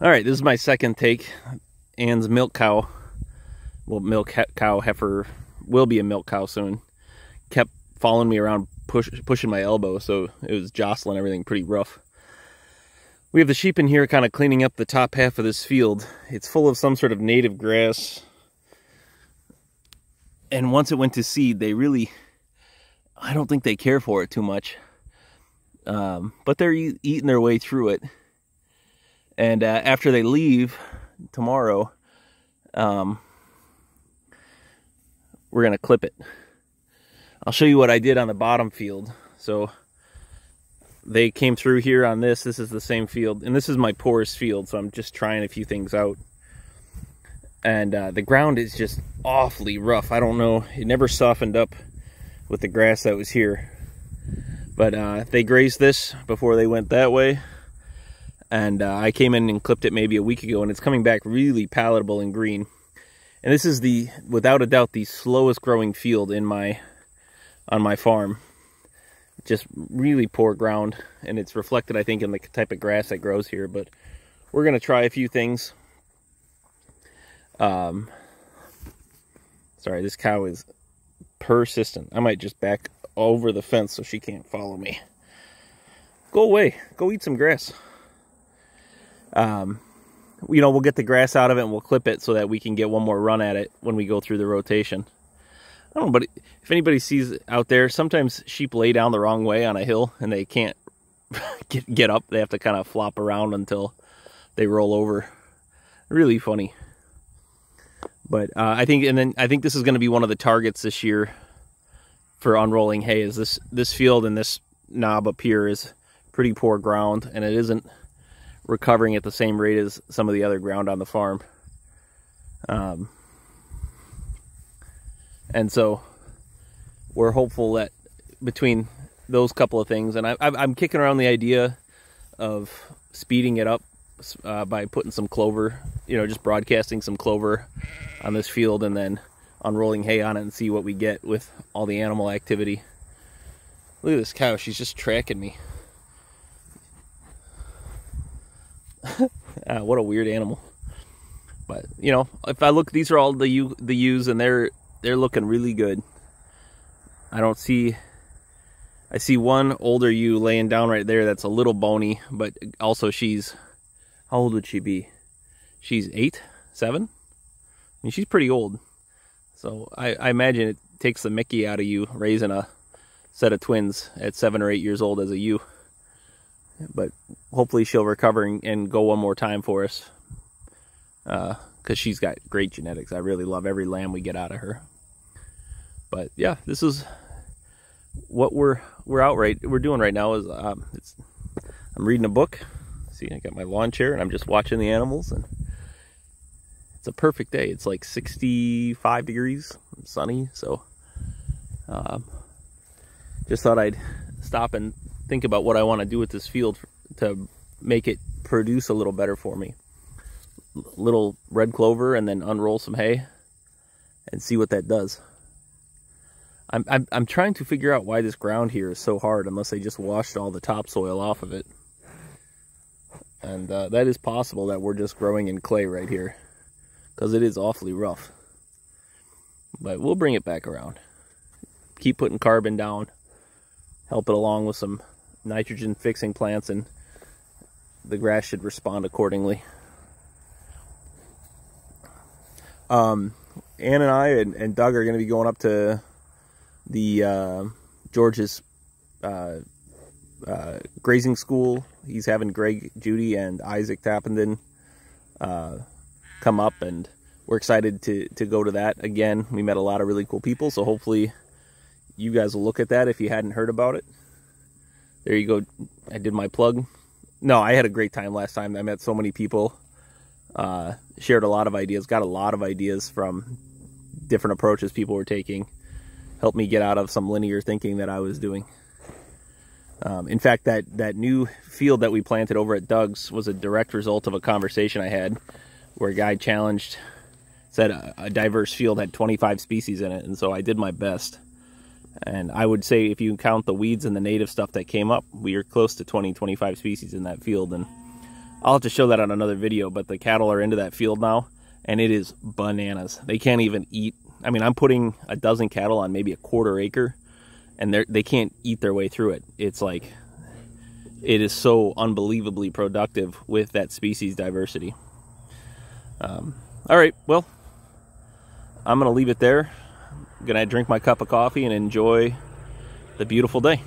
All right, this is my second take. Anne's milk cow, well, cow heifer, will be a milk cow soon, kept following me around, pushing my elbow, so it was jostling everything pretty rough. We have the sheep in here kind of cleaning up the top half of this field. It's full of some sort of native grass. And once it went to seed, they really, I don't think they care for it too much. But they're eating their way through it. And after they leave tomorrow, we're going to clip it. I'll show you what I did on the bottom field. So they came through here on this. This is the same field. And this is my poorest field, so I'm just trying a few things out. And the ground is just awfully rough. I don't know. It never softened up with the grass that was here. But they grazed this before they went that way. And I came in and clipped it maybe a week ago, and it's coming back really palatable and green. And this is without a doubt, the slowest growing field on my farm. Just really poor ground, and it's reflected, I think, in the type of grass that grows here. But we're gonna try a few things. Sorry, this cow is persistent. I might just back over the fence so she can't follow me. Go away. Go eat some grass. You know, we'll get the grass out of it and we'll clip it so that we can get one more run at it when we go through the rotation. I don't know, but if anybody sees out there, sometimes sheep lay down the wrong way on a hill and they can't get up. They have to kind of flop around until they roll over. Really funny. But I think this is going to be one of the targets this year for unrolling hay. Is this field and this knob up here is pretty poor ground, and it isn't recovering at the same rate as some of the other ground on the farm. And so we're hopeful that between those couple of things, and I'm kicking around the idea of speeding it up by putting some clover, you know, just broadcasting some clover on this field and then unrolling hay on it and see what we get with all the animal activity. Look at this cow, she's just tracking me. What a weird animal. But you know, if I look, these are all the ewes, and they're looking really good. I see one older ewe laying down right there that's a little bony, but also she's, how old would she be? She's 8, 7? I mean, she's pretty old. So I imagine it takes the mickey out of you raising a set of twins at 7 or 8 years old as a ewe. But hopefully she'll recover and go one more time for us, because she's got great genetics. I really love every lamb we get out of her. But yeah, this is what we're doing right now. Is I'm reading a book. See, I got my lawn chair and I'm just watching the animals, and it's a perfect day. It's like 65 degrees, sunny. So just thought I'd stop and think about what I want to do with this field to make it produce a little better for me. Little red clover, and then unroll some hay and see what that does. I'm trying to figure out why this ground here is so hard, unless they just washed all the topsoil off of it. And that is possible that we're just growing in clay right here, because it is awfully rough. But we'll bring it back around. Keep putting carbon down. Help it along with some nitrogen fixing plants, and the grass should respond accordingly. Ann and I and Doug are going to be going up to the George's grazing school. He's having Greg, Judy, and Isaac Tappenden come up, and we're excited to go to that again. We met a lot of really cool people, so hopefully you guys will look at that if you hadn't heard about it. There you go. I did my plug. No, I had a great time last time. I met so many people, shared a lot of ideas, got a lot of ideas from different approaches people were taking. Helped me get out of some linear thinking that I was doing. In fact, that new field that we planted over at Doug's was a direct result of a conversation I had where a guy said a diverse field had 25 species in it, and so I did my best. And I would say if you count the weeds and the native stuff that came up, we are close to 20-25 species in that field. And I'll have to show that on another video, but the cattle are into that field now, and it is bananas. They can't even eat. I mean, I'm putting a dozen cattle on maybe a quarter acre, and they can't eat their way through it. It's like, it is so unbelievably productive with that species diversity. All right, well, I'm going to leave it there. I'm going to drink my cup of coffee and enjoy the beautiful day.